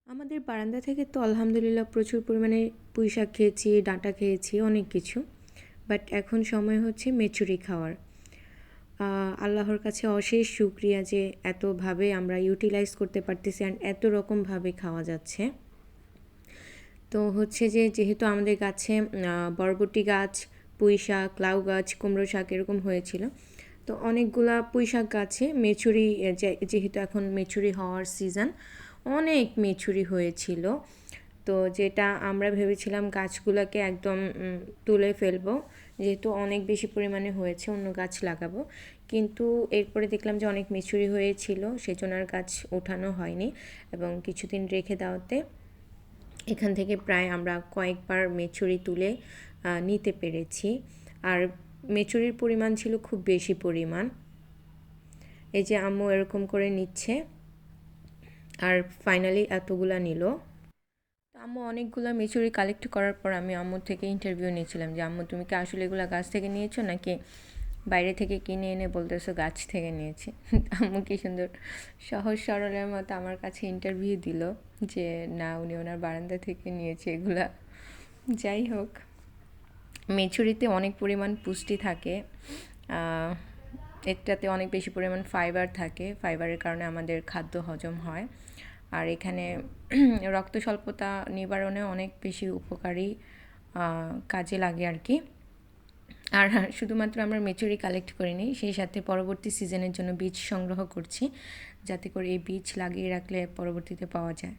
আমাদের বারান্দা থেকে তো আলহামদুলিল্লাহ প্রচুর পরিমাণে পুঁইশাক খেয়েছি, ডাঁটা খেয়েছি, অনেক কিছু। বাট এখন সময় হচ্ছে মেচুরি খাওয়ার। আল্লাহর কাছে অশেষ শুকরিয়া যে এতভাবে আমরা ইউটিলাইজ করতে পারতেছি অ্যান্ড এত রকমভাবে খাওয়া যাচ্ছে। তো হচ্ছে যে যেহেতু আমাদের গাছে বরবটি গাছ, পুঁই শাক, লাউ গাছ, কুমড়ো শাক এরকম হয়েছিল, তো অনেকগুলা পুঁই শাক গাছে মেচুরি, যেহেতু এখন মেচুরি হওয়ার সিজন, অনেক মেচুরি হয়েছিল। তো যেটা আমরা ভেবেছিলাম গাছগুলোকে একদম তুলে ফেলবো, যেহেতু অনেক বেশি পরিমাণে হয়েছে, অন্য গাছ লাগাবো। কিন্তু এরপরে দেখলাম যে অনেক মেচুরি হয়েছিল, সেজন্য আর গাছ ওঠানো হয়নি এবং কিছুদিন রেখে দেওয়াতে এখান থেকে প্রায় আমরা কয়েকবার মেচুরি তুলে নিতে পেরেছি। আর মেচুরির পরিমাণ ছিল খুব বেশি পরিমাণ। এই যে আম্মু এরকম করে নিচ্ছে আর ফাইনালি এতগুলা নিল। তো আম্মু অনেকগুলো মেচুরি কালেক্ট করার পর আমি আম্মুর থেকে ইন্টারভিউ নিয়েছিলাম যে আম্মু তুমি কি আসলে এগুলো গাছ থেকে নিয়েছো নাকি বাইরে থেকে কিনে এনে বলতেছো গাছ থেকে নিয়েছি। আম্মু কি সুন্দর সহজ সরলের মতো আমার কাছে ইন্টারভিউ দিল যে না, উনি ওনার বারান্দা থেকে নিয়েছে এগুলা। যাই হোক, মেচুরিতে অনেক পরিমাণ পুষ্টি থাকে, এটাতে অনেক বেশি পরিমাণ ফাইবার থাকে, ফাইবারের কারণে আমাদের খাদ্য হজম হয়। আর এখানে রক্ত স্বল্পতা নিবারণে অনেক বেশি উপকারী কাজে লাগে আর কি। আর শুধুমাত্র আমরা মেচুরি কালেক্ট করিনি, সেই সাথে পরবর্তী সিজনের জন্য বীজ সংগ্রহ করছি, যাতে করে এই বীজ লাগিয়ে রাখলে পরবর্তীতে পাওয়া যায়।